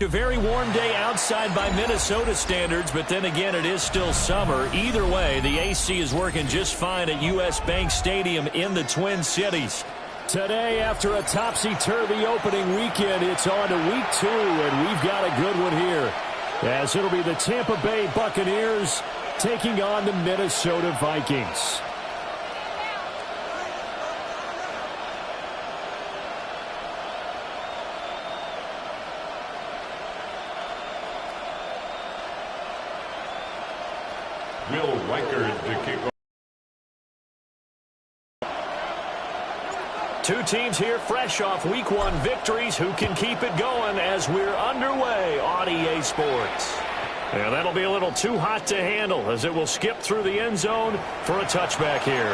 A very warm day outside by Minnesota standards, but then again, it is still summer. Either way, the AC is working just fine at U.S. Bank Stadium in the Twin Cities. Today, after a topsy-turvy opening weekend, it's on to week 2, and we've got a good one here, as it'll be the Tampa Bay Buccaneers taking on the Minnesota Vikings. Will Reichard to kick off. Two teams here fresh off Week 1 victories. Who can keep it going as we're underway on EA Sports? Yeah, that'll be a little too hot to handle as it will skip through the end zone for a touchback here.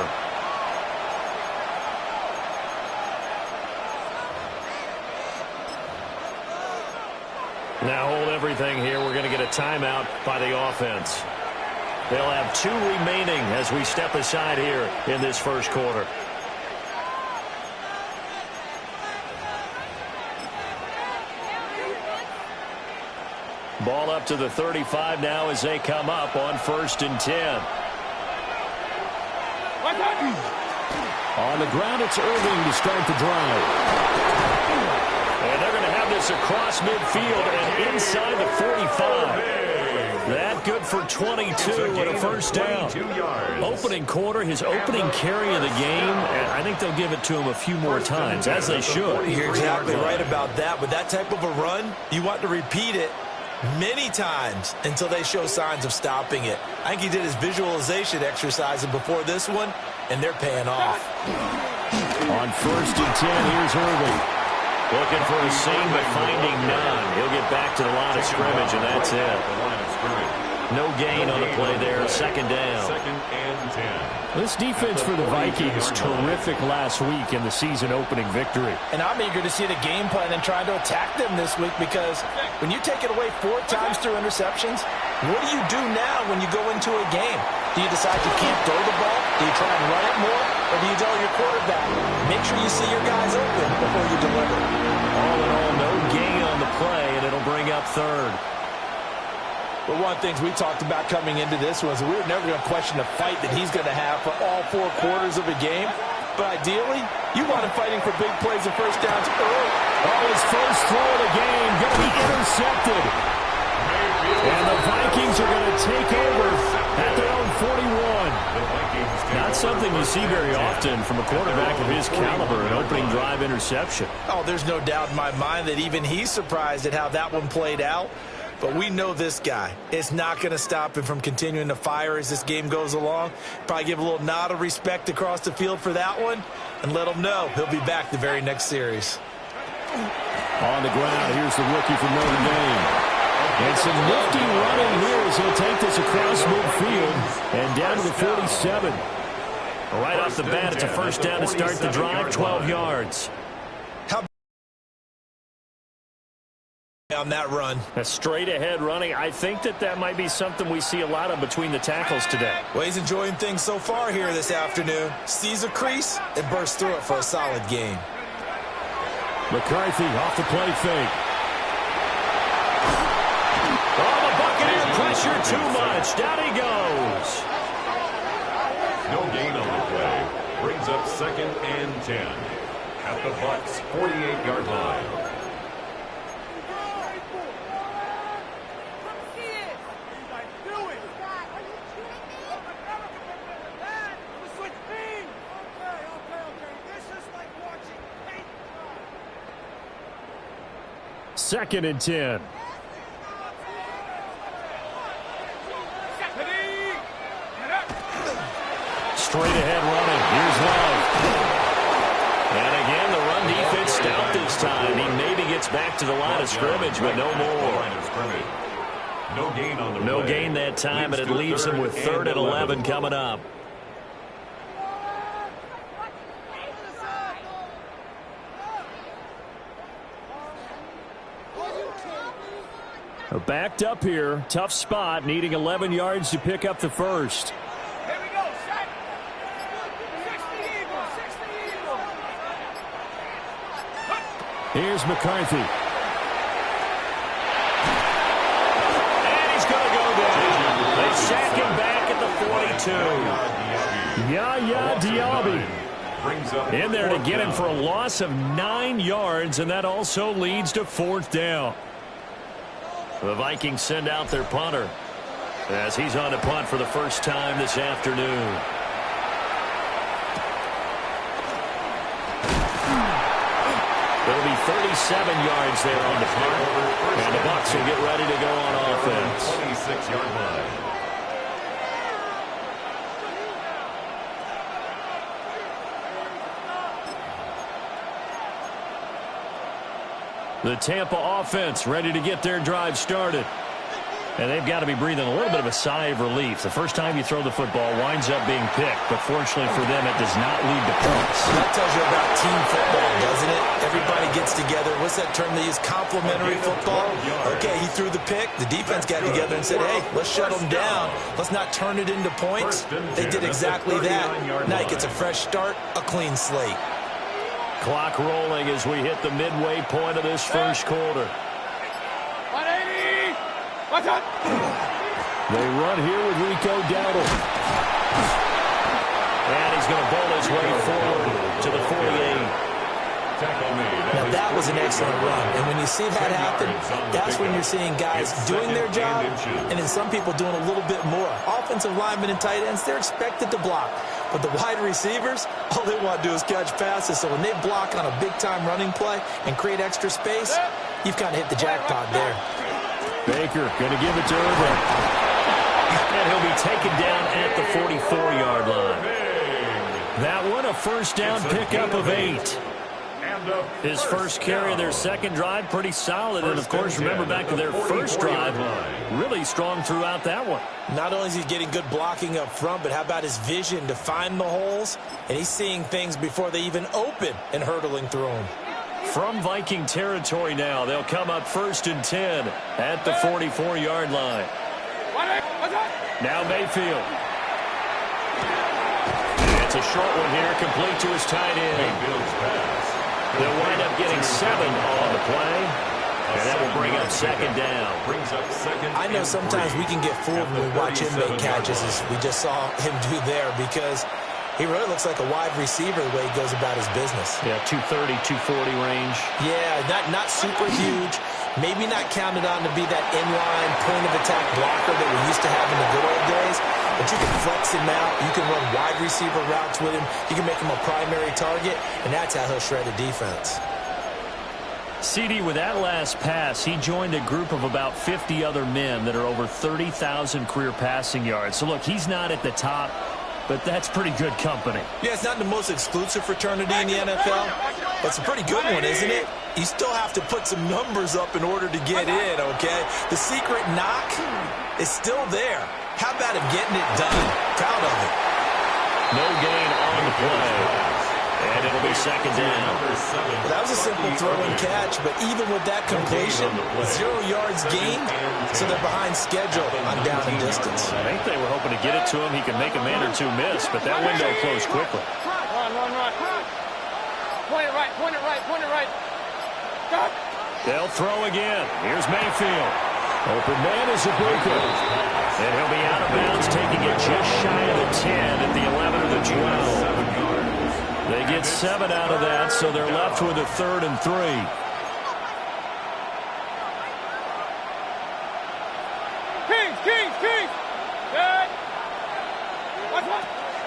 Now hold everything here. We're going to get a timeout by the offense. They'll have 2 remaining as we step aside here in this first quarter. Ball up to the 35 now as they come up on 1st and 10. On the ground, it's Irving to start the drive. And they're going to have this across midfield and inside the 45. That good for 22 and a first down. Opening quarter, his opening carry of the game, and I think they'll give it to him a few more times, as they should. You're exactly right about that. With that type of a run, you want to repeat it many times until they show signs of stopping it. I think he did his visualization exercise before this one, and they're paying off. On 1st and 10, here's Irving. Looking for a seam, but finding none. He'll get back to the line of scrimmage, and that's it. No gain on the play there. 2nd down. 2nd and 10. This defense for the Vikings, terrific last week in the season-opening victory. And I'm eager to see the game plan and trying to attack them this week, because when you take it away 4 times through interceptions, what do you do now when you go into a game? Do you decide you can't throw the ball? Do you try and run it more? Or do you tell your quarterback, make sure you see your guys open before you deliver? All in all, no gain on the play, and it'll bring up 3rd. But one of the things we talked about coming into this was we were never going to question the fight that he's going to have for all 4 quarters of a game. But ideally, you want him fighting for big plays and first downs early. Oh, his first throw of the game going to be intercepted. And the Vikings are going to take over at their own 41. Not something you see very often from a quarterback of his caliber, an opening drive interception. Oh, there's no doubt in my mind that even he's surprised at how that one played out. But we know this guy. It's not going to stop him from continuing to fire as this game goes along. Probably give a little nod of respect across the field for that one and let him know he'll be back the very next series. On the ground, here's the rookie from Notre Dame. And some nifty running here as he'll take this across midfield and down to the 47. Right off the bat, it's a first down to start the drive, 12 yards. On that run. A straight ahead running. I think that might be something we see a lot of between the tackles today. Well, he's enjoying things so far here this afternoon. Sees a crease and bursts through it for a solid game. McCarthy off the play fake. Oh, the Buccaneer pressure too much. Down he goes. No gain on the play. Brings up 2nd and 10. At the Bucs 48-yard line. Second and 10. Straight ahead running. Here's Love. And again, the run defense stout this time. He maybe gets back to the line of scrimmage, but no more. No gain on the play. No gain that time, and it leaves him with 3rd and 11 coming up. Backed up here. Tough spot. Needing 11 yards to pick up the first. Here's McCarthy. They sack him back at the 42. Yaya Diaby in there to get him for a loss of 9 yards, and that also leads to 4th down. The Vikings send out their punter as he's on to punt for the first time this afternoon. There'll be 37 yards there on the punt, and the Bucs will get ready to go on offense. 26-yard line. The Tampa offense ready to get their drive started. And they've got to be breathing a little bit of a sigh of relief. The first time you throw the football winds up being picked, but fortunately for them, it does not lead to points. That tells you about team football, doesn't it? Everybody gets together. What's that term they use? Complementary football? Okay, he threw the pick. The defense got together and said, hey, let's shut them down. Let's not turn it into points. They did exactly that. Now he gets a fresh start, a clean slate. Clock rolling as we hit the midway point of this first quarter. 180! Watch out! They run here with Rico Dowdle. And he's going to bowl his way forward to the 48. Now that was an excellent run, and when you see that happen, that's when you're seeing guys doing their job, and then some people doing a little bit more. Offensive linemen and tight ends, they're expected to block, but the wide receivers, all they want to do is catch passes. So when they block on a big-time running play and create extra space, you've kind of hit the jackpot there. Baker going to give it to Irvin, and he'll be taken down at the 44-yard line. That one a first down pickup of 8. His first carry of their second drive, pretty solid. And, of course, remember back to their first drive, really strong throughout that one. Not only is he getting good blocking up front, but how about his vision to find the holes? And he's seeing things before they even open and hurdling through them. From Viking territory now, they'll come up 1st and 10 at the 44-yard line. Now Mayfield. It's a short one here, complete to his tight end. They'll wind up getting 7 on the play, and that will bring up 2nd down. I know sometimes we can get fooled when we watch him make catches, as we just saw him do there, because he really looks like a wide receiver the way he goes about his business. Yeah, 230, 240 range. Yeah, not super huge. Maybe not counted on to be that inline point-of-attack blocker that we used to have in the good old days. But you can flex him out. You can run wide receiver routes with him. You can make him a primary target, and that's how he'll shred a defense. CD, with that last pass, he joined a group of about 50 other men that are over 30,000 career passing yards. So, look, he's not at the top, but that's pretty good company. Yeah, it's not the most exclusive fraternity in the NFL, but it's a pretty good one, isn't it? You still have to put some numbers up in order to get in, okay? The secret knock is still there. How about him getting it done? Proud of it. No gain on the play. And it'll be 2nd down. Well, that was a simple throw and catch, but even with that completion, 0 yards gained, so they're behind schedule on down and distance. I think they were hoping to get it to him. He could make a man or two miss, but that window closed quickly. Run. Point it right, point it right, point it right. Stop. They'll throw again. Here's Mayfield. Open man is a breaker. And he'll be out of bounds, taking it just shy of the 10 at the 11 or the 12. They get 7 out of that, so they're left with a 3rd and 3. Kings. Good. Watch.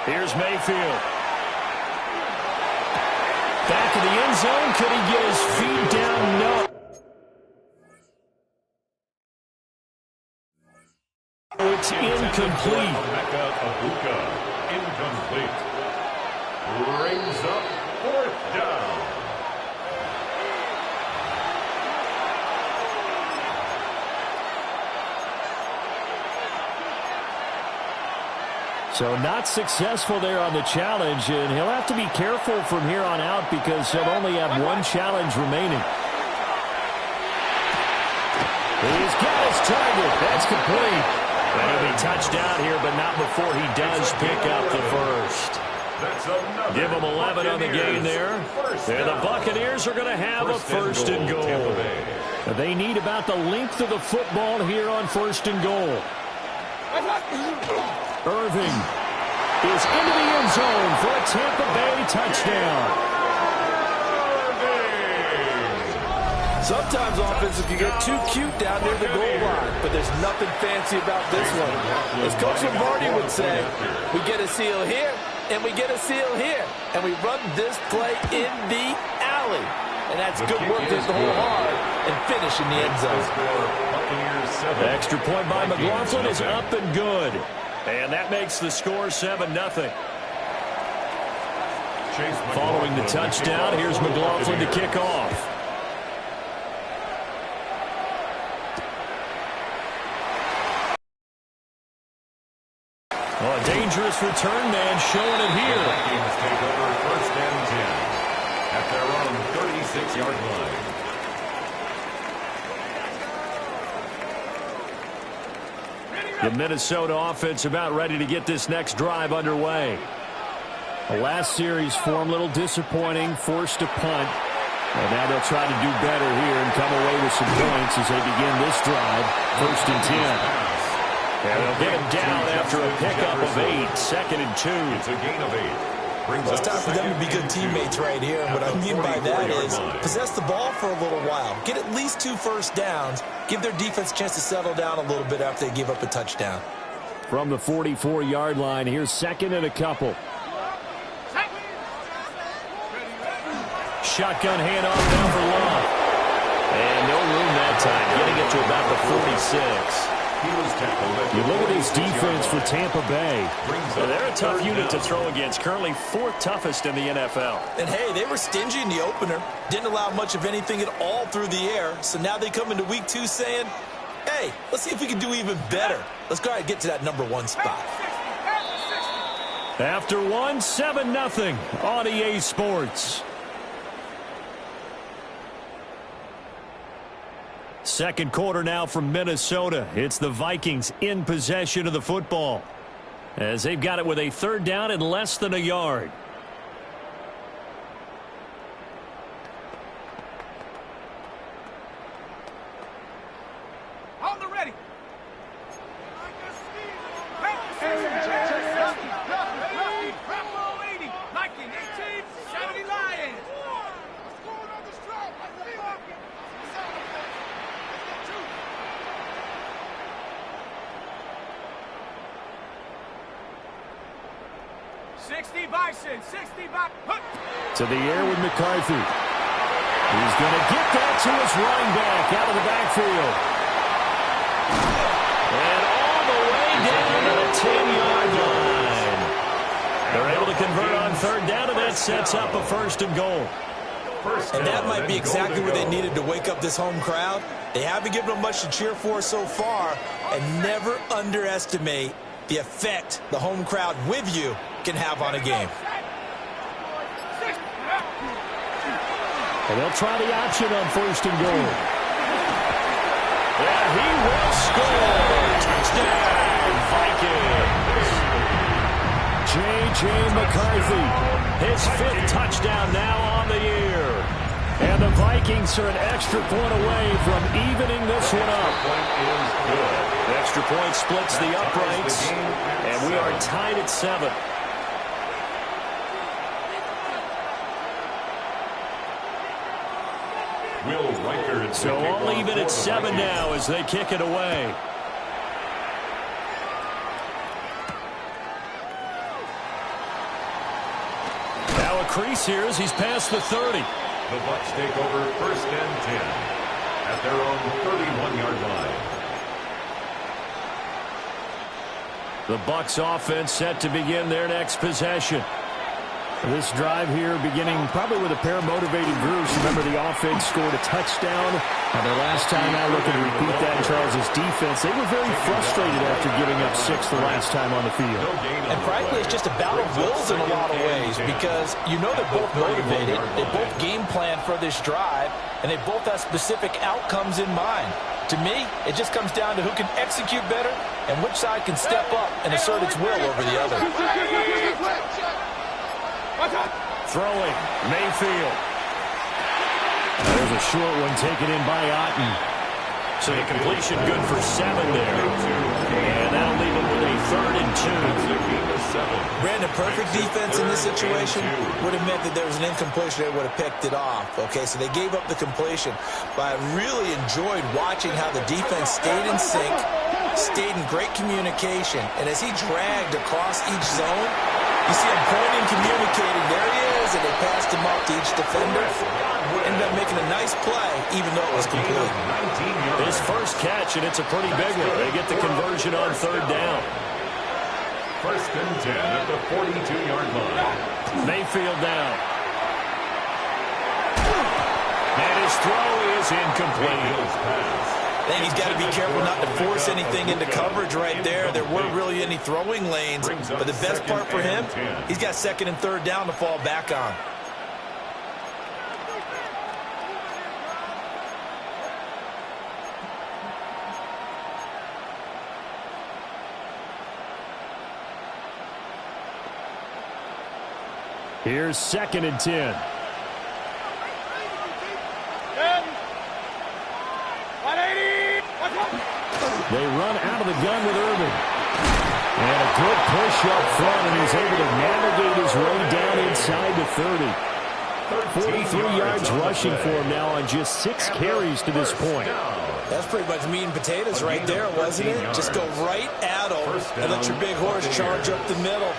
Here's Mayfield. Back to the end zone. Could he get his feet down? No. It's incomplete. Incomplete. Brings up 4th down. So not successful there on the challenge, and he'll have to be careful from here on out because he'll only have 1 challenge remaining. He's got his target. That's complete. And he'll be touched down here, but not before he does pick up the first. Give him 11 on the gain there. And the Buccaneers are going to have a 1st and goal. They need about the length of the football here on 1st and goal. Irving is into the end zone for a Tampa Bay touchdown. Sometimes offenses can get too cute down near the goal line, but there's nothing fancy about this one. As Coach Lombardi would say, we get a seal here, and we get a seal here, and we run this play in the alley. And that's good work to hit the hole hard and finish in the end zone. The extra point by McLaughlin is up and good. And that makes the score 7-0. Following the touchdown, here's McLaughlin to kick off. A dangerous return man showing it here. The Vikings take over 1st and 10 at their own 36-yard line. The Minnesota offense about ready to get this next drive underway. The last series for them, a little disappointing, forced a punt. And now they'll try to do better here and come away with some points as they begin this drive, 1st and 10. And they'll get him down after a pickup of 8, 2nd and 2. It's a gain of 8. Well, it's time for them to be good teammates right here. And what I mean by that is possess the ball for a little while. Get at least 2 first downs. Give their defense a chance to settle down a little bit after they give up a touchdown. From the 44-yard line, here's 2nd and a couple. Shotgun handoff down for Love. And no room that time, getting it to about the 46. You look at his defense for Tampa Bay. They're a tough unit to throw against, currently 4th toughest in the NFL. And, hey, they were stingy in the opener. Didn't allow much of anything at all through the air. So now they come into week 2 saying, hey, let's see if we can do even better. Let's go ahead and get to that number 1 spot. After 1, 7-0 on EA Sports. Second quarter now from Minnesota. It's the Vikings in possession of the football as they've got it with a 3rd down and less than a yard. On the ready. To the air with McCarthy. He's going to get that to his running back out of the backfield. And all the way down to the 10-yard line. They're able to convert on 3rd down, and that sets up a 1st and goal. And that might be exactly what they needed to wake up this home crowd. They haven't given them much to cheer for so far, and never underestimate the effect the home crowd with you can have on a game. And they'll try the option on 1st and goal. And he will score. Touchdown, Vikings. J.J. McCarthy, his 5th touchdown now on the year. And the Vikings are an extra point away from evening this one up. The extra point splits the uprights, and we are tied at 7. So all even at 7 now as they kick it away. Now a crease here as he's past the 30. The Bucs take over 1st and 10 at their own 31-yard line. The Bucs offense set to begin their next possession. This drive here beginning probably with a pair of motivated groups. Remember, the offense scored a touchdown. And their last time out looking to repeat that in Charles' defense. They were very frustrated after giving up 6 the last time on the field. And frankly, it's just a battle of wills in a lot of ways because you know they're both motivated. They both game plan for this drive, and they both have specific outcomes in mind. To me, it just comes down to who can execute better and which side can step up and assert its will over the other. Throwing, Mayfield. There's a short one taken in by Otten. So the completion good for 7 there. And that'll leave him 3rd and 2. Brandon, perfect defense in this situation would have meant that there was an incompletion. They would have picked it off. Okay, so they gave up the completion. But I really enjoyed watching how the defense stayed in sync, stayed in great communication. And as he dragged across each zone, you see him pointing, communicating. There he is, and they passed him up to each defender. Ended up making a nice play, even though it was complete. His first catch, and it's a pretty big one. They get the conversion on 3rd down. 1st and 10 at the 42-yard line. Mayfield down. And his throw is incomplete. I think he's got to be careful not to force anything into coverage right there. There weren't really any throwing lanes. But the best part for him, he's got 2nd and 3rd down to fall back on. Here's 2nd and 10. They run out of the gun with Irvin. And a good push up front, and he's able to navigate his way down inside the 30. 43 yards rushing for him now on just 6 carries to this point. That's pretty much meat and potatoes right there, wasn't it? Just go right at him and let your big horse charge up the middle.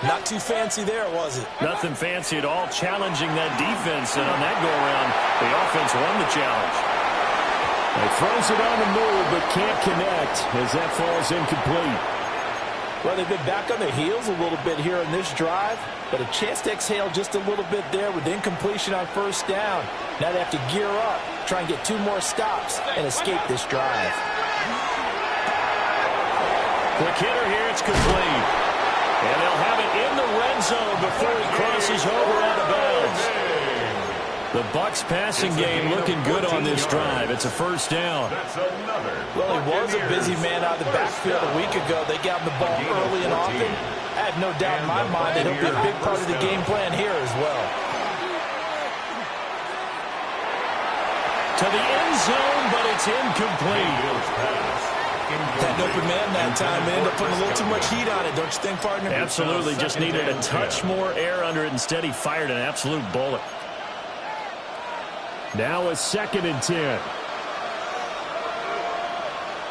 Not too fancy there, was it? Nothing fancy at all, challenging that defense, and on that go-around, the offense won the challenge. He throws it on the move, but can't connect as that falls incomplete. Well, they've been back on their heels a little bit here in this drive, but a chance to exhale just a little bit there with incompletion on 1st down. Now they have to gear up, try and get 2 more stops, and escape this drive. Quick hitter here, it's complete. And they'll have it in the red zone before he crosses over out of bounds. The Bucs passing game looking good on this drive. It's a 1st down. Well, he was a busy man out of the backfield a week ago. They got him the ball early and often. I have no doubt in my mind that he'll be a big part of the game plan here as well. To the end zone, but it's incomplete. That open man that time ended up putting a little too much heat on it, don't you think, partner? Absolutely. Just needed a touch more air under it. Instead, he fired an absolute bullet. Now a 2nd and 10.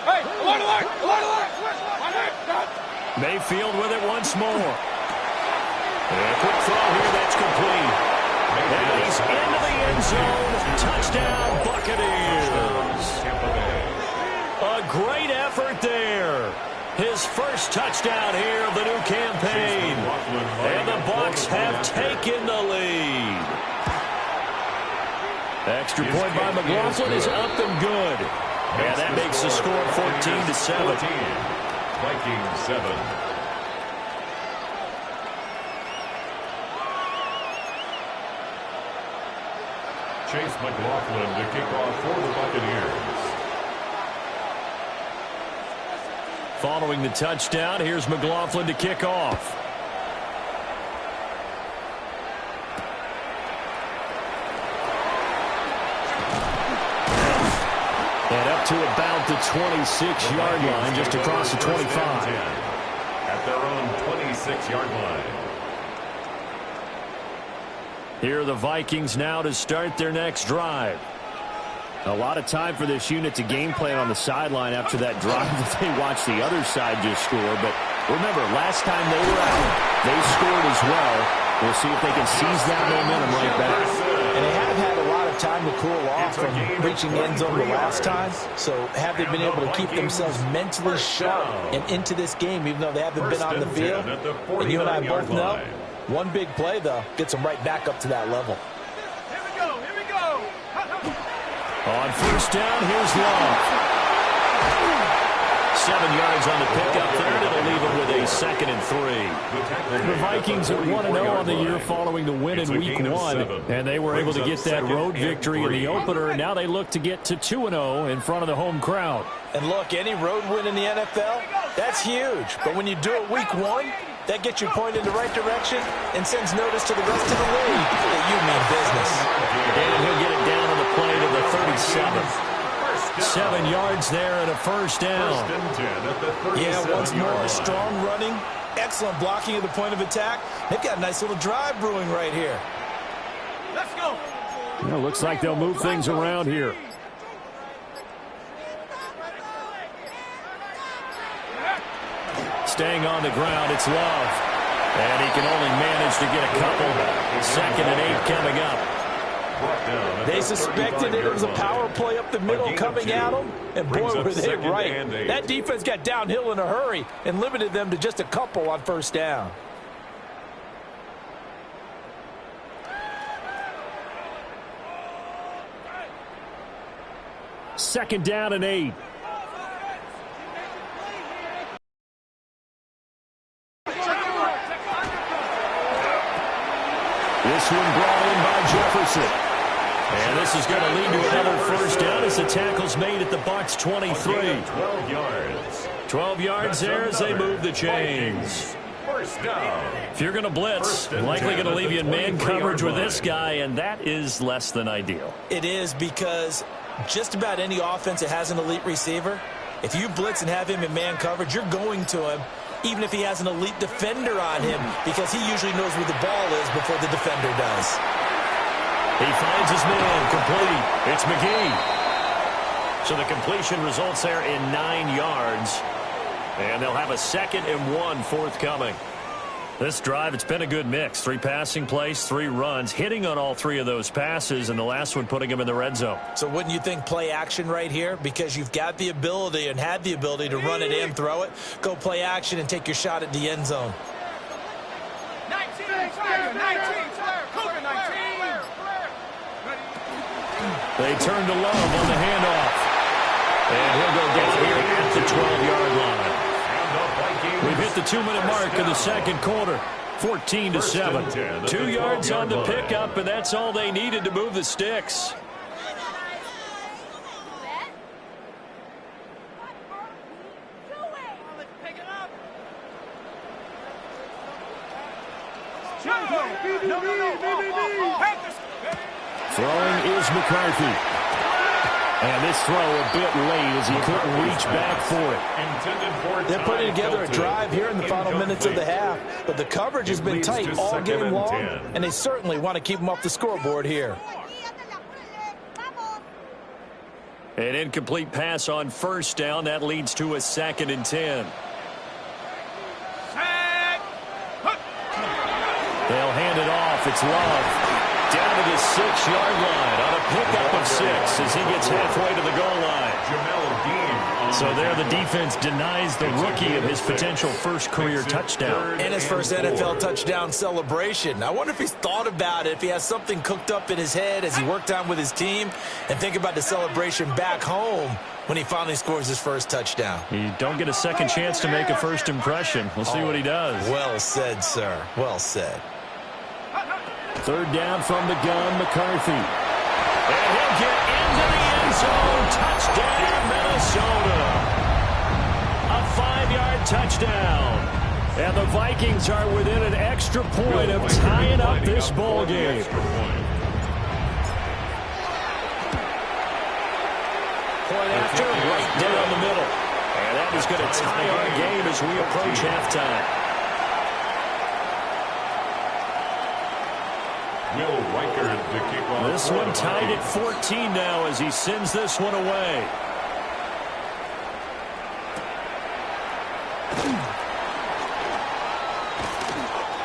Hey, alert! Mayfield with it once more. And a quick throw here, that's complete. And he's into the end zone. Touchdown, Buccaneers. A great effort there. His first touchdown here of the new campaign. And the Bucs have taken the lead. Extra point by McLaughlin is up and good. And that makes the score 14-7. Vikings 7. Chase McLaughlin to kick off for the Buccaneers. Following the touchdown, here's McLaughlin to kick off. And up to about the 26-yard line, just across the 25. At their own 26-yard line. Here are the Vikings now to start their next drive. A lot of time for this unit to game plan on the sideline after that drive that they watched the other side just score. But remember, last time they were out, they scored as well. We'll see if they can seize that momentum right back. And they have had a lot of time to cool off from reaching the end zone the last time. So have they been able to keep themselves mentally sharp and into this game, even though they haven't been on the field? And you and I both know, one big play, though, gets them right back up to that level. Here we go. On 1st down, here's Love. 7 yards on the pickup there. It'll leave them with a 2nd and 3. The Vikings are 1-0 on the year following the win in Week 1. And they were able to get that road victory in the opener. And now they look to get to 2-0 in front of the home crowd. And look, any road win in the NFL, that's huge. But when you do it Week 1, that gets you pointed in the right direction and sends notice to the rest of the league that you mean business. And he'll get it down on the play to the 37. 7 yards there and a first down. First and 10 at the 37-yard Yeah, once more, line. strong running, excellent blocking at the point of attack. They've got a nice little drive brewing right here. Let's go. Well, looks like they'll move things around here. Staying on the ground, it's Love. And he can only manage to get a couple. 2nd and 8 coming up. They suspected it was a power play up the middle coming at them, and boy, were they right. That defense got downhill in a hurry and limited them to just a couple on first down. Second down and 8. This one brought in by Jefferson. And this is going to lead to another first down as the tackle's made at the Bucs 23. 12 yards. 12 yards there as they move the chains. First down. If you're going to blitz, likely going to leave you in man coverage with this guy, and that is less than ideal. It is, because just about any offense that has an elite receiver, if you blitz and have him in man coverage, you're going to him, even if he has an elite defender on him, because he usually knows where the ball is before the defender does. He finds his man, complete. It's McGee. So the completion results there in 9 yards. And they'll have a 2nd and 1 forthcoming. This drive, it's been a good mix. 3 passing plays, 3 runs, hitting on all 3 of those passes, and the last one putting him in the red zone. So wouldn't you think play action right here? Because you've got the ability and had the ability to run it and throw it. Go play action and take your shot at the end zone. 19, 19. They turn to Love on the handoff. And he'll go get it here at the 12-yard line. We've hit the 2-minute mark of the second quarter. 14-7. 2 yards on the pickup, and that's all they needed to move the sticks. Throwing is McCarthy. And this throw a bit late as he couldn't reach back for it. They're putting together a drive here in the final minutes of the half, but the coverage has been tight all game long, and they certainly want to keep them off the scoreboard here. An incomplete pass on first down. That leads to a 2nd and 10. They'll hand it off. It's Love. Down to the 6-yard line on a pickup of 6 as he gets halfway to the goal line. So there the defense denies the rookie of his potential first career touchdown. And his first NFL touchdown celebration. I wonder if he's thought about it, if he has something cooked up in his head as he worked on with his team, and think about the celebration back home when he finally scores his first touchdown. You don't get a second chance to make a first impression. We'll see what he does. Well said, sir. Well said. Third down from the gun, McCarthy. And he'll get into the end zone. Touchdown, Minnesota. A 5-yard touchdown. And the Vikings are within an extra point of tying up this ball game. Point after, right down the middle. And that is going to tie our game as we approach halftime. This one tied at 14 now as he sends this one away.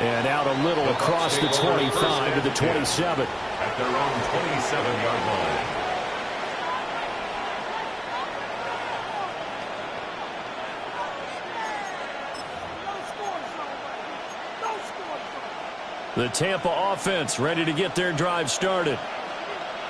And out a little across the 25 to the 27. At their own 27-yard line. The Tampa offense ready to get their drive started.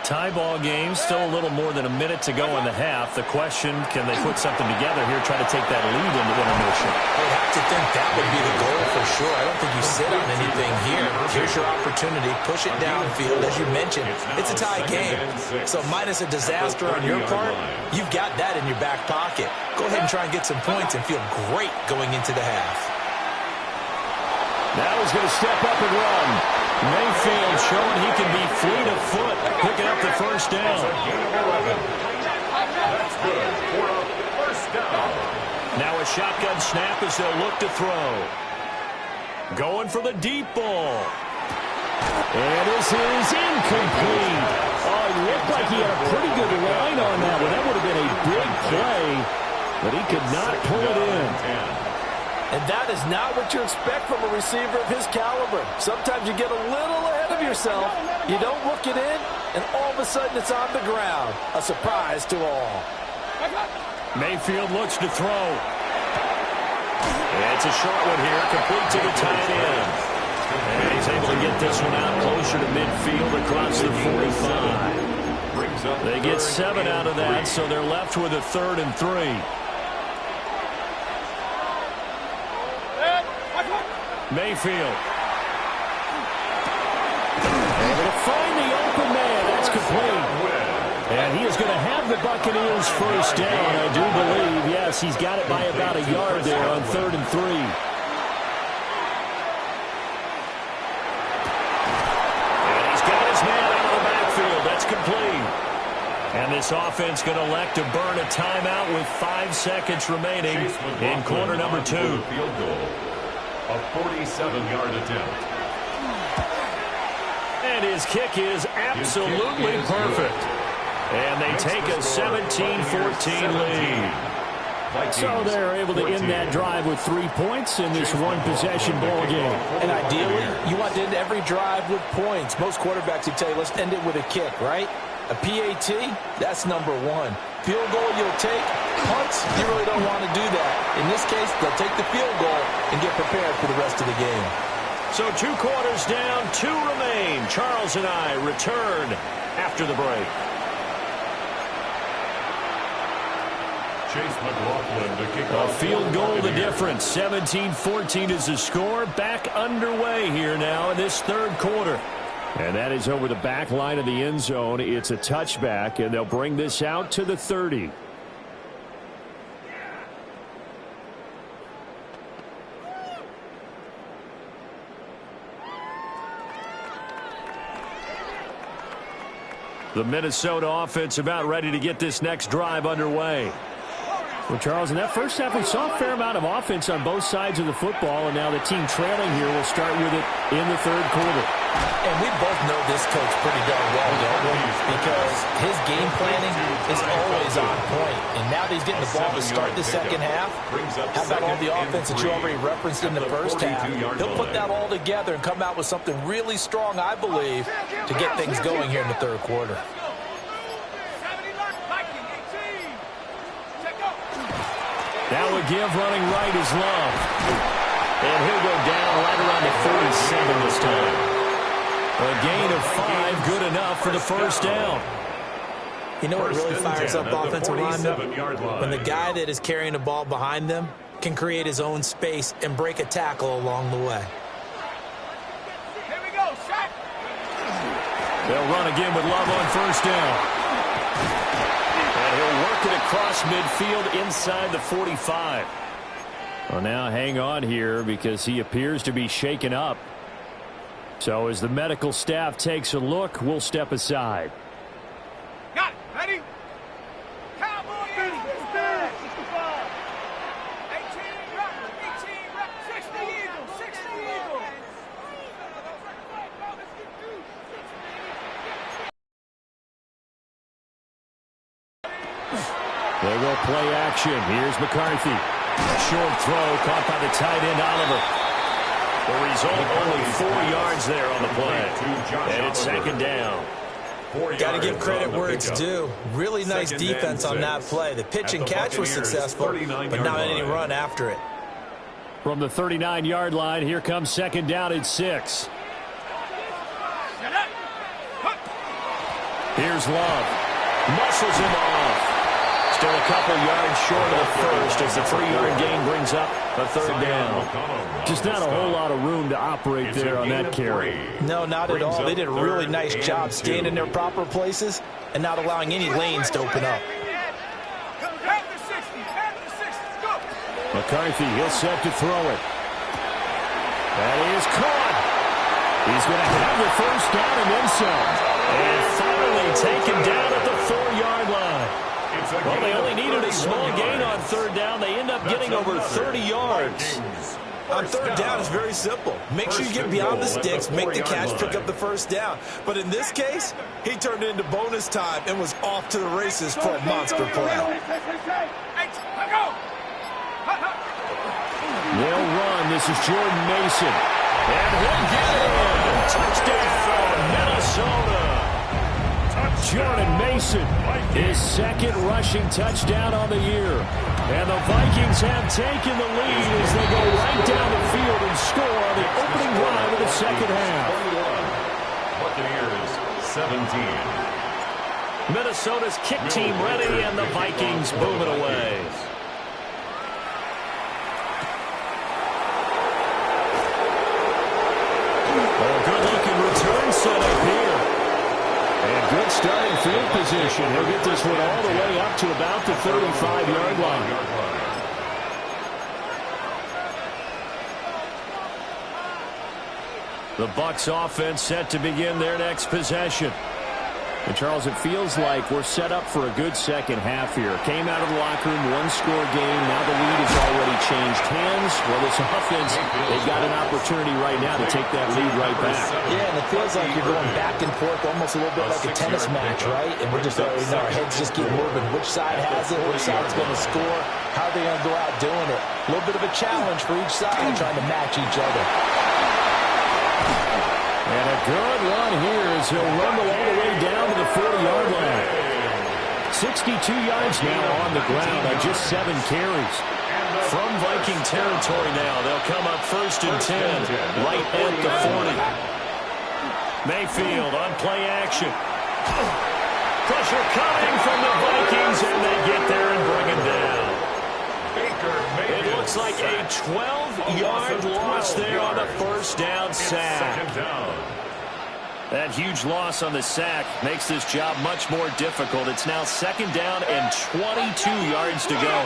Tie ball game, still a little more than a minute to go in the half. The question, can they put something together here, try to take that lead into intermission? I have to think that would be the goal for sure. I don't think you sit on anything here. Here's your opportunity. Push it downfield. As you mentioned, it's a tie game. So minus a disaster on your part, you've got that in your back pocket. Go ahead and try and get some points and feel great going into the half. Now he's going to step up and run. Mayfield showing he can be fleet of foot, picking up the first down. That's good for a first down. Now a shotgun snap as they'll look to throw. Going for the deep ball. And this is incomplete. Oh, it looked like he had a pretty good line on that one. That would have been a big play, but he could not pull it in. And that is not what you expect from a receiver of his caliber. Sometimes you get a little ahead of yourself. You don't look it in, and all of a sudden it's on the ground. A surprise to all. Mayfield looks to throw. And it's a short one here, complete to the tight end. And he's able to get this one out closer to midfield across the 45. They get 7 out of that, so they're left with a 3rd and 3. Mayfield. Able to find the open man. That's complete. And he is going to have the Buccaneers first down, I do believe. Yes, he's got it by about a yard there on 3rd and 3. And he's got his man out of the backfield. That's complete. And this offense going to elect to burn a timeout with 5 seconds remaining in quarter number 2. Field goal. A 47-yard attempt. And his kick is absolutely perfect. And they take a 17-14 lead. So they're able to end that drive with 3 points in this one-possession ball game. And ideally, you want to end every drive with points. Most quarterbacks would tell you, let's end it with a kick, right? A PAT, that's number 1. Field goal you'll take. Punts, you really don't want to do that. In this case, they'll take the field goal and get prepared for the rest of the game. So 2 quarters down, 2 remain. Charles and I return after the break. Chase McLaughlin to kick A off. field goal the difference. 17-14 is the score. Back underway here now in this 3rd quarter. And that is over the back line of the end zone. It's a touchback, and they'll bring this out to the 30. The Minnesota offense about ready to get this next drive underway. Well, Charles, in that first half, we saw a fair amount of offense on both sides of the football, and now the team trailing here will start with it in the 3rd quarter. And we both know this coach pretty darn well, don't we? Because his game planning is always on point. And now that he's getting the ball to start the second half, how about all the offense that you already referenced in the first half? He'll put that all together and come out with something really strong, I believe, to get things going here in the 3rd quarter. Now a give running right is Love. And he'll go down right around the 47 this time. A gain of 5, good enough for the first down. You know what really fires up offensive linemen? When the guy that is carrying the ball behind them can create his own space and break a tackle along the way. Here we go, shot. They'll run again with Love on first down. And he'll work it across midfield inside the 45. Well, now hang on here because he appears to be shaken up. So as the medical staff takes a look, we'll step aside. Got it. Ready? Cowboy 80. 18 rep. 18 rep. 60 Eagles. 60 Eagles. They go play action. Here's McCarthy. Short throw caught by the tight end Oliver. The result, only 4 yards there on the play. And it's 2nd down. Got to give credit where it's due. Really nice defense on that play. The pitch and catch was successful, but not any run after it. From the 39-yard line, here comes 2nd down at 6. Here's Love. Muscles him off. Still a couple yards short of the first as the 3-yard gain brings up a 3rd down. Just not a whole lot of room to operate there on that carry. No, not at all. They did a really nice job staying in their proper places and not allowing any lanes to open up. McCarthy, he'll set to throw it. That is caught. He's going to have the first down and then some. And finally taken down at the 4-yard line. Well, they only needed a small gain on third down. They end up getting over 30 yards. On third down, it's very simple. Make sure you get beyond the sticks, make the catch, pick up the first down. But in this case, he turned it into bonus time and was off to the races for a monster play. They'll run. This is Jordan Mason. And he'll get it. Touchdown, Minnesota. Jordan Mason, his second rushing touchdown on the year. And the Vikings have taken the lead as they go right down the field and score on the opening drive of the second half. Buccaneers 17. Minnesota's kick team ready, and the Vikings boom it away. Oh, good-looking return setup here. And good starting field position. He'll get this one all the way up to about the 35-yard line. The Bucs offense set to begin their next possession. And, Charles, it feels like we're set up for a good second half here. Came out of the locker room, one-score game. Now the lead has already changed hands. Well, this offense, they've got an opportunity right now to take that lead right back. Yeah, and it feels like you're going back and forth, almost a little bit like a tennis match, right? And we're just, our heads just keep moving. Which side has it? Which side's going to score? How are they going to go out doing it? A little bit of a challenge for each side trying to match each other. And a good run here as he'll rumble all the way down to the 40-yard line. 62 yards now on the ground on just 7 carries. From Viking territory now, they'll come up 1st and 10, right at the 40. Mayfield on play action. Pressure coming from the Vikings, and they get there and bring him down. It looks like a 12-yard loss there on the first down sack. That huge loss on the sack makes this job much more difficult. It's now 2nd down and 22 yards to go.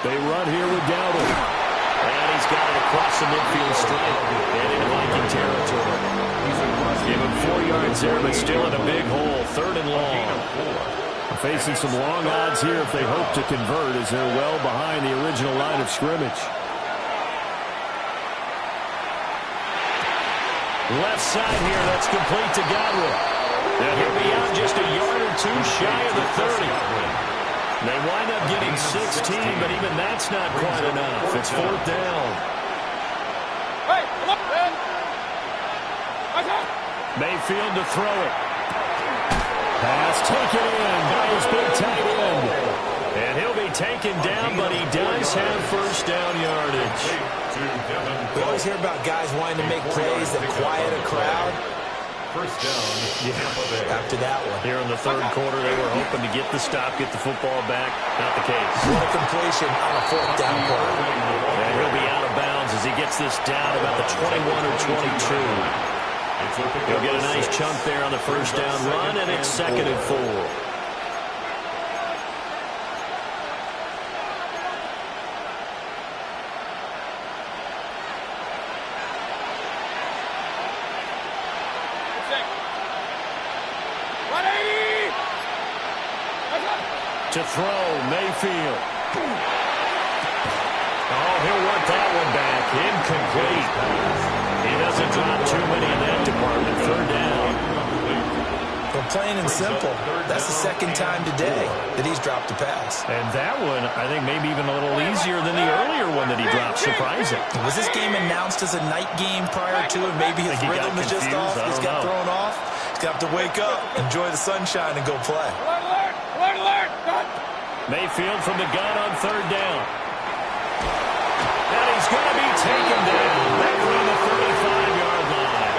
They run here with Dowdle. And he's got it across the midfield stripe and into Viking territory. Give him 4 yards there, but still in a big hole. 3rd and long. Facing some long odds here if they hope to convert as they're well behind the original line of scrimmage. Left side here, that's complete to Godwin. And he'll be out just a yard or two shy of the 30. They wind up getting 16, but even that's not quite enough. It's 4th down. Mayfield to throw it. Pass taken in by his big tight end. And he'll be taken down, but he does have first down yardage. We always hear about guys wanting to make plays that quiet a crowd. First down, After that one. Here in the 3rd quarter, they were hoping to get the stop, get the football back. Not the case. What a completion on a 4th down play. And he'll be out of bounds as he gets this down about the 21 or 22. He'll get a nice chunk there on the first down run, and it's 2nd and 4. To throw, Mayfield. Oh, he'll work that one back. Incomplete. He doesn't drop too many in that department. 3rd down. But plain and simple, that's the 2nd time today that he's dropped a pass. And that one, I think, maybe even a little easier than the earlier one that he dropped. Surprising. Was this game announced as a night game prior to it? Maybe his rhythm is just off. He's got thrown off. He's got to wake up, enjoy the sunshine, and go play. Mayfield from the gun on 3rd down. And he's going to be taken down. Back around the 35-yard line.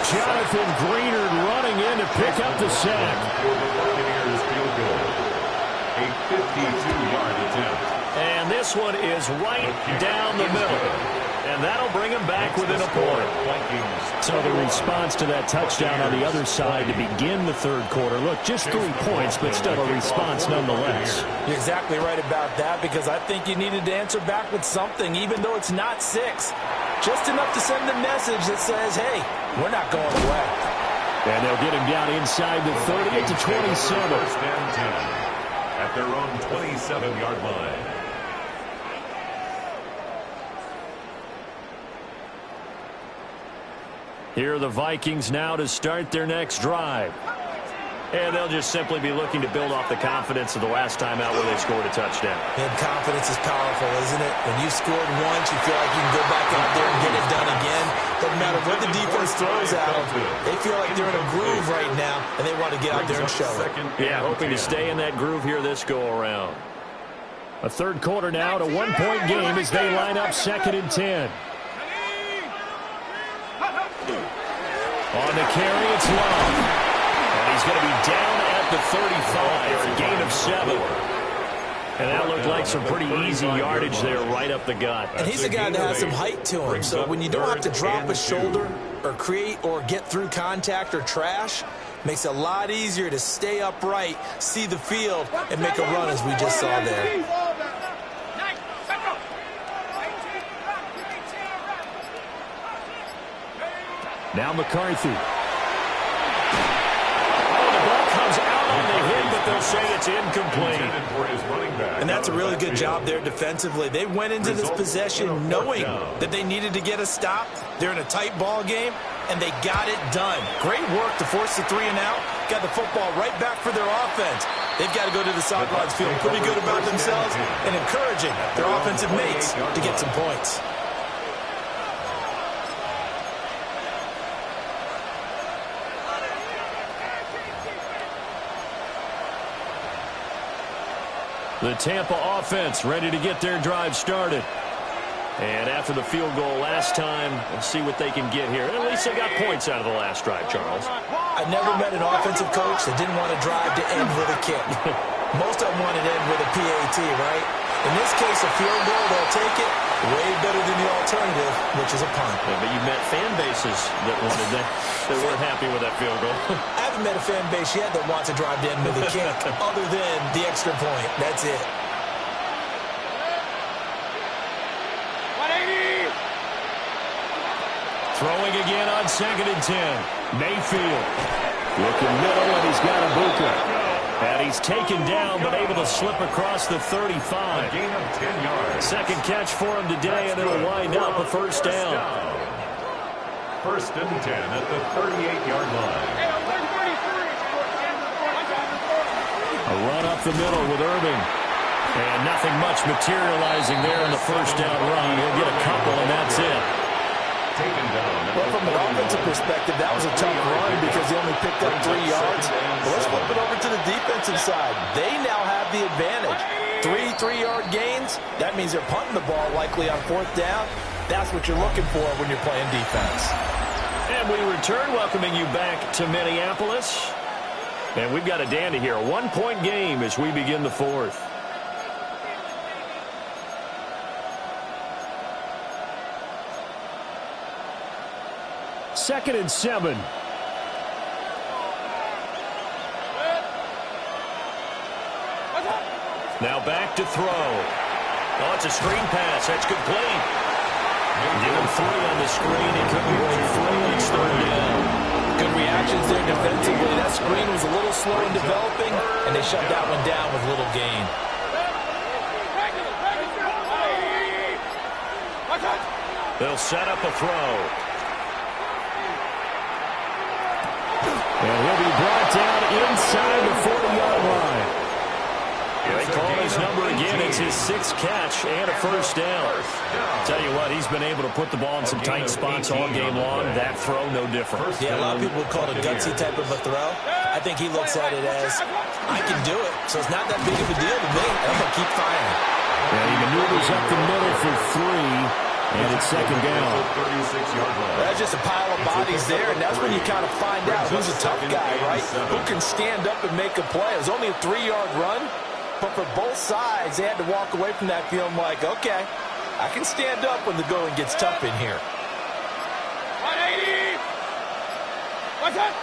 Jonathan Greenard running in to pick up the sack. Buccaneers field goal. A 52-yard attempt. And this one is right down the middle. And that'll bring him back within a point. So the response to that touchdown on the other side to begin the 3rd quarter. Look, just 3 points, but still a response nonetheless. You're exactly right about that, because I think you needed to answer back with something, even though it's not 6. Just enough to send the message that says, hey, we're not going away. And they'll get him down inside the 30 to 27. First and 10. at their own 27-yard line. Here are the Vikings now to start their next drive. And they'll just simply be looking to build off the confidence of the last time out where they scored a touchdown. And confidence is powerful, isn't it? When you scored once, you feel like you can go back out there and get it done again. Doesn't matter what the defense throws at them. They feel like they're in a groove right now, and they want to get out there and show it. Yeah, hoping to stay in that groove here this go-around. A third quarter now, to one-point game as they line up 2nd and 10. On the carry, it's Long. And he's going to be down at the 35, a gain of 7. And that looked like some pretty easy yardage there right up the gut. And he's a guy that has some height to him, so when you don't have to drop a shoulder or create or get through contact or trash, makes it a lot easier to stay upright, see the field, and make a run as we just saw there. Now McCarthy. They'll say it's incomplete. And that's a really good job there defensively. They went into this possession knowing that they needed to get a stop. They're in a tight ball game, and they got it done. Great work to force the 3 and out. Got the football right back for their offense. They've got to go to the sidelines feeling pretty good about themselves and encouraging their offensive mates to get some points. The Tampa offense ready to get their drive started. And after the field goal last time, we'll see what they can get here. At least they got points out of the last drive, Charles. I never met an offensive coach that didn't want to drive to end with a kick. Most of them want to end with a PAT, right? In this case, a field goal, they'll take it. Way better than the alternative, which is a punt. Yeah, but you met fan bases that wanted that. They weren't happy with that field goal. I haven't met a fan base yet that wants to drive to end with a kick other than the extra point. That's it. 180. Throwing again on 2nd and 10. Mayfield. Looking middle, and he's got a Bucs. And he's taken down, but able to slip across the 35. A gain of 10 yards. Second catch for him today, and it'll wind up a first down. 1st and 10 at the 38-yard line. A run up the middle with Irving. And nothing much materializing there in the first down run. He'll get a couple, and that's it. Taken down. Well, from an offensive perspective, that was a tough run because he only picked up 3 yards. But let's flip it over to the defensive side. They now have the advantage. 3 3-yard gains. That means they're punting the ball likely on 4th down. That's what you're looking for when you're playing defense. And we return, welcoming you back to Minneapolis. And we've got a dandy here. A 1-point game as we begin the 4th. Second and 7. Now back to throw. Oh, it's a screen pass. That's complete. Give him 3 on the screen. He couldn't break through. It's 3rd down. Good reactions there defensively. That screen was a little slow in developing, and they shut that one down with little gain. They'll set up a throw. And he'll be brought down inside the 40-yard line. They call his number again. It's his 6th catch and a first down. Tell you what, he's been able to put the ball in some tight spots all game long. That throw, no different. Yeah, a lot of people would call it a gutsy type of a throw. I think he looks at it as, I can do it, so it's not that big of a deal to me. I'm going to keep firing. And he maneuvers up the middle for 3. And it's 2nd down. That's just a pile of bodies there, and that's when you kind of find out who's a tough guy, right? Who can stand up and make a play. It was only a 3-yard run, but for both sides, they had to walk away from that feeling like, okay, I can stand up when the going gets tough in here. 180. What's that?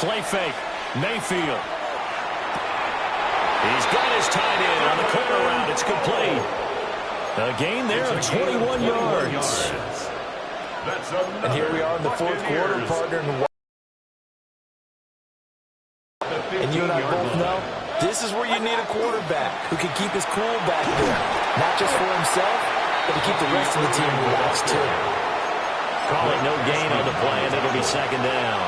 Play fake. Mayfield. He's got his tight end on the corner route. It's complete. A gain there of 21 yards. And here we are in the 4th quarter, partner. And you and I both know this this is where you need a quarterback who can keep his cool back there. Not just for himself, but to keep the rest of the team relaxed, too. Call it no gain on the play, and it'll be second down.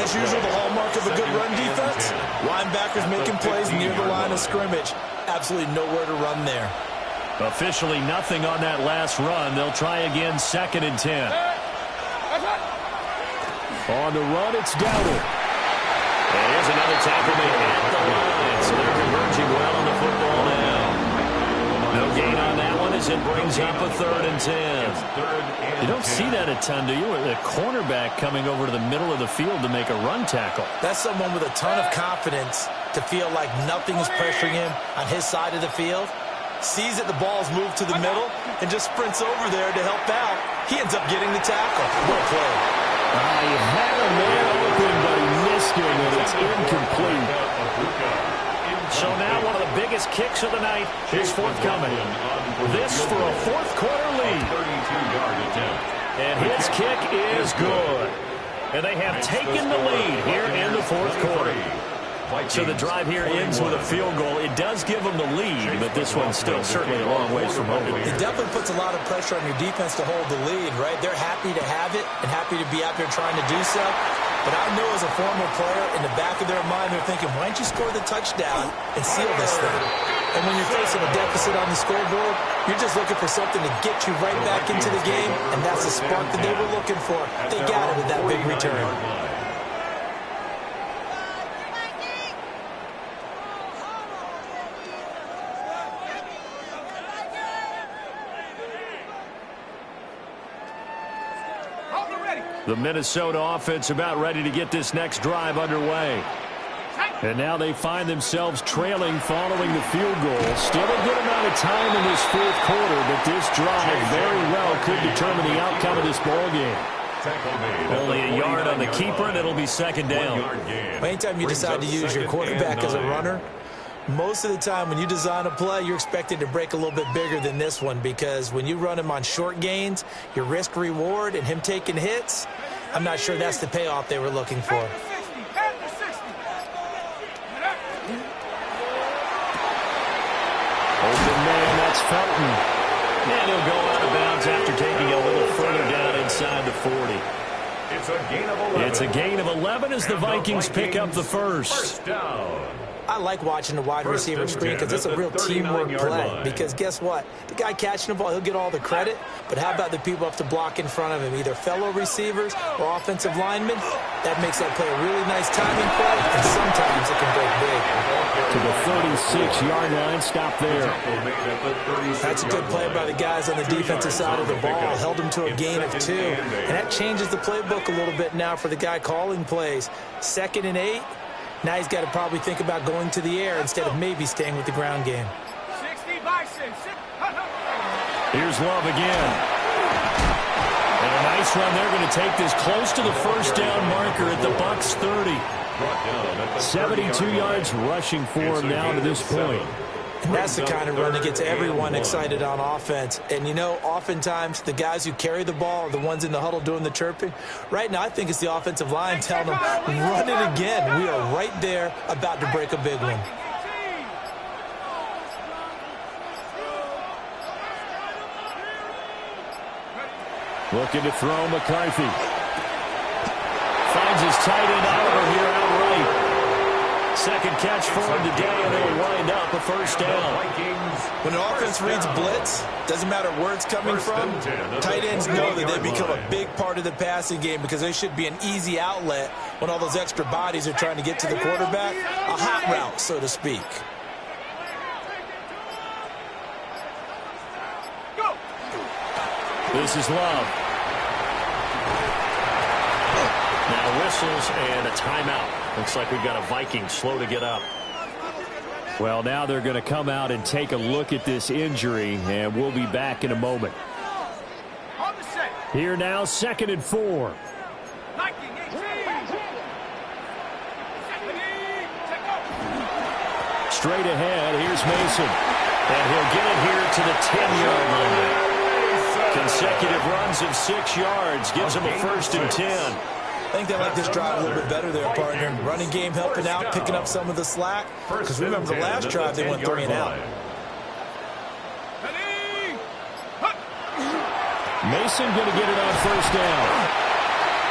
As usual, the hallmark of a good run defense, linebackers making plays near the line of scrimmage. Absolutely nowhere to run there. Officially nothing on that last run. They'll try again, second and 10. On the run, it's Dowdle. And here's another tackle made at the line. So they're converging well on the football now. No gain on that one as it brings up a third and 10. You don't see that a ton, do you? A cornerback coming over to the middle of the field to make a run tackle. That's someone with a ton of confidence to feel like nothing is pressuring him on his side of the field. Sees that the ball's moved to the middle and just sprints over there to help out. He ends up getting the tackle. Well played. He had a man open, but he missed him, and it's incomplete. So now one of the biggest kicks of the night is forthcoming. This for a fourth-quarter lead. And his kick is good. And they have taken the lead here in the fourth quarter. So the drive here ends with a field goal. It does give them the lead, but this one's still certainly a long ways from home. It definitely puts a lot of pressure on your defense to hold the lead, right? They're happy to have it and happy to be out there trying to do so. But I know as a former player, in the back of their mind, they're thinking, why don't you score the touchdown and seal this thing? And when you're facing a deficit on the scoreboard, you're just looking for something to get you right back into the game, and that's the spark that they were looking for. They got it with that big return. The Minnesota offense about ready to get this next drive underway. And now they find themselves trailing following the field goal. Still a good amount of time in this fourth quarter, but this drive very well could determine the outcome of this ball game. Only a yard on the keeper, and it'll be second down. Anytime you decide to use your quarterback as a runner, most of the time when you design a play, you're expected to break a little bit bigger than this one, because when you run him on short gains, your risk-reward and him taking hits, I'm not sure that's the payoff they were looking for. Open man, that's Felton. And he'll go out of bounds after taking a little further down inside the 40. It's a gain of 11 as the Vikings pick up the first. I like watching the wide receiver screen because it's a real teamwork play. Because guess what? The guy catching the ball, he'll get all the credit. But how about the people up to block in front of him, either fellow receivers or offensive linemen? That makes that play a really nice timing play, and sometimes it can break big. To the 36-yard line, stop there. That's a good play by the guys on the defensive side of the ball. Held him to a gain of 2. And that changes the playbook a little bit now for the guy calling plays. 2nd and 8. Now he's got to probably think about going to the air instead of maybe staying with the ground game. Here's Love again. And a nice run. They're going to take this close to the first down marker at the Bucs 30. 72 yards rushing for him now to this point. And that's the kind of run that gets everyone excited on offense. And, you know, oftentimes the guys who carry the ball are the ones in the huddle doing the chirping. Right now, I think it's the offensive line telling them, run it again. We are right there about to break a big one. Looking to throw McCarthy. Finds his tight end Oliver here outright. Second catch for him today, and they'll wind up a first down. When an offense reads blitz, doesn't matter where it's coming from, tight ends know that they become a big part of the passing game because they should be an easy outlet when all those extra bodies are trying to get to the quarterback. A hot route, so to speak. This is Love. Now whistles and a timeout. Looks like we've got a Viking slow to get up. Well, now they're going to come out and take a look at this injury, and we'll be back in a moment. Here now, 2nd and 4. Straight ahead, here's Mason. And he'll get it here to the 10-yard line. Consecutive runs of 6 yards gives him a 1st and 10. I think they like this drive a little bit better there, partner. Running game helping out, picking up some of the slack. Because remember the last drive, they went 3 and out. Mason going to get it on first down.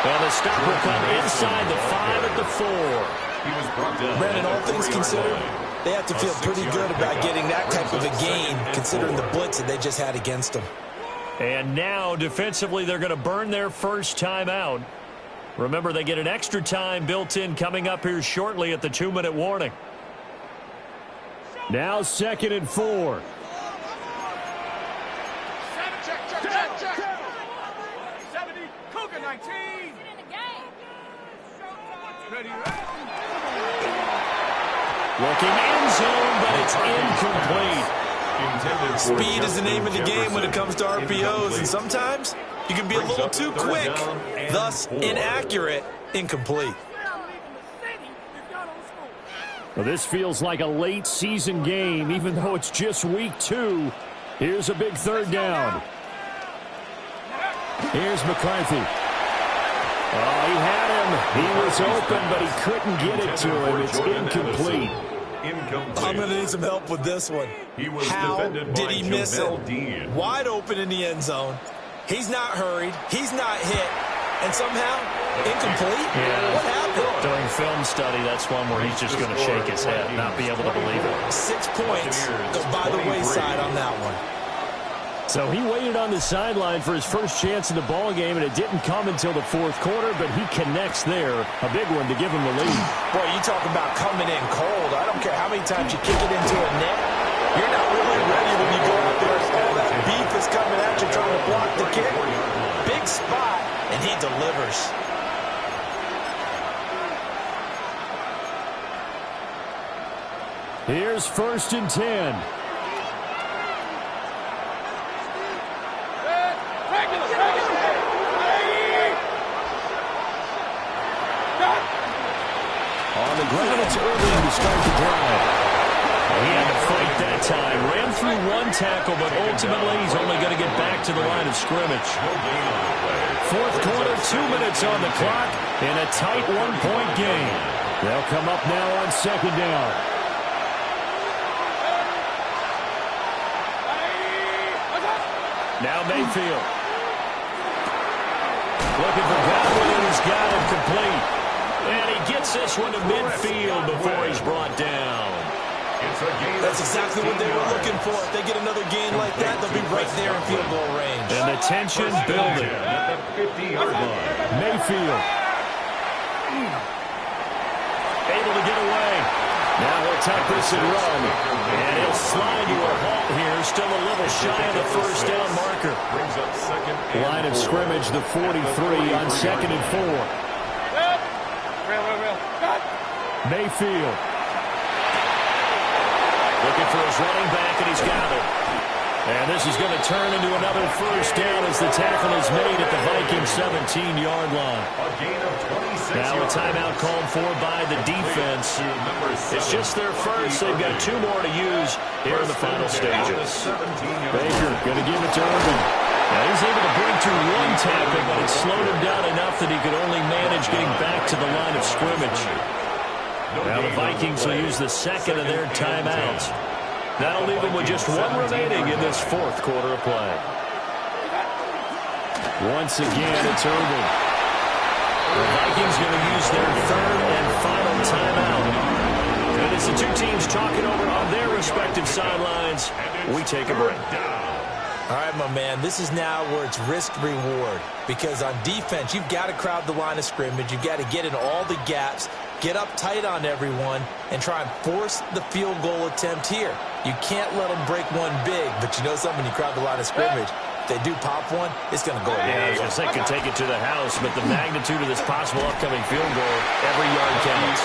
And the stop will come inside the 5 at the 4. Brandon, all things considered, they have to feel pretty good about getting that type of a gain, considering the blitz that they just had against them. And now, defensively, they're going to burn their first time out. Remember, they get an extra time built in coming up here shortly at the 2-minute warning. Now 2nd and 4. Looking end zone, but it's incomplete. Speed is the name of the game when it comes to RPOs, and sometimes you can be a little too quick, thus inaccurate, incomplete. Well, this feels like a late season game, even though it's just week 2. Here's a big 3rd down. Here's McCarthy. Oh, he had him. He was open, but he couldn't get it to him. It's incomplete. I'm going to need some help with this one. How did he miss it? Wide open in the end zone. He's not hurried. He's not hit. And somehow, incomplete? Yeah. What happened? During film study, that's one where he's just going to shake his head, not be able to believe it. 6 points go by the wayside on that one. So he waited on the sideline for his first chance in the ball game, and it didn't come until the 4th quarter, but he connects there. A big one to give him the lead. Boy, you talk about coming in cold. I don't care how many times you kick it into a net. You're not really ready when you go out there. All that beef is coming at you trying to block the kick. Big spot, and he delivers. Here's 1st and 10. On the ground, it's early to start the drive. He had to fight that time. Ran through 1 tackle, but ultimately he's only going to get back to the line of scrimmage. 4th quarter, 2 minutes on the clock in a tight 1-point game. They'll come up now on 2nd down. Now Mayfield. Looking for Godwin, and he's got him complete. And he gets this one to midfield before he's brought down. That's exactly what they were looking for. If they get another gain like that, they'll be right there in field goal range. And the tension building. Mayfield. Able to get away. Now he'll take this and run. And he'll slide to a halt here. Still a little shy of the first down marker. Line of scrimmage, the 43 on 2nd and 4. Mayfield. Looking for his running back, and he's got it. And this is going to turn into another first down as the tackle is made at the Vikings 17-yard line. Now a timeout called for by the defense. It's just their first. They've got 2 more to use here in the final stages. Baker going to give it to Irvin. Now he's able to break through 1 tackle, but it slowed him down enough that he could only manage getting back to the line of scrimmage. Now the Vikings will use the 2nd of their timeouts. That'll leave them with just 1 remaining in this 4th quarter of play. Once again, it's Irvin. The Vikings going to use their 3rd and final timeout. And as the 2 teams talking over on their respective sidelines, we take a break. All right, my man, this is now where it's risk-reward. Because on defense, you've got to crowd the line of scrimmage. You've got to get in all the gaps, get up tight on everyone, and try and force the field goal attempt here. You can't let them break one big, but you know something, when you crowd the line of scrimmage, if they do pop one, it's going to go away. Yeah, I was going to say, could take it to the house, but the magnitude of this possible upcoming field goal, every yard counts.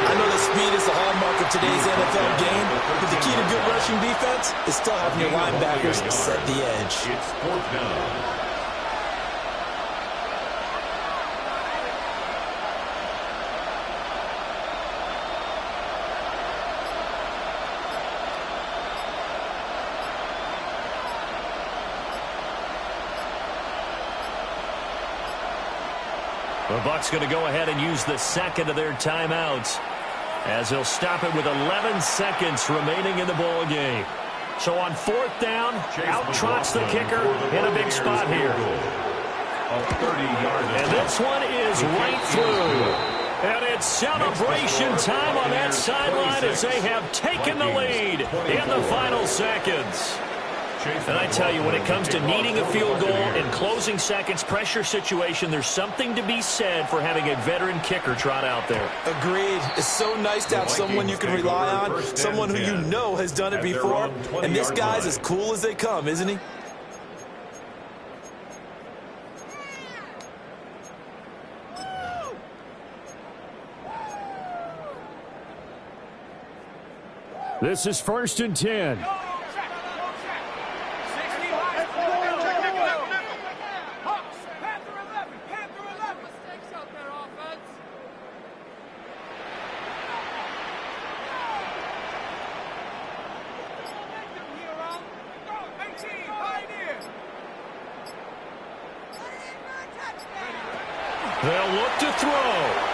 I know that speed is the hallmark of today's NFL game, but the key to good rushing defense is still having your linebackers set the edge. It's 4th down. The Bucs going to go ahead and use the second of their timeouts as they'll stop it with 11 seconds remaining in the ball game. So on fourth down, out trots the kicker in a big spot here. And this one is right through. And it's celebration time on that sideline as they have taken the lead in the final seconds. And I tell you, when it comes to needing a field goal in closing seconds, pressure situation, there's something to be said for having a veteran kicker trot out there. Agreed. It's so nice to have someone you can rely on, someone who you know has done it before. And this guy's as cool as they come, isn't he? This is 1st and 10. They'll look to throw.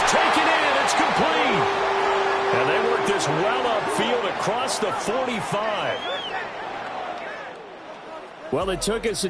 Taken in, it's complete. And they work this well upfield across the 45. Well, it took us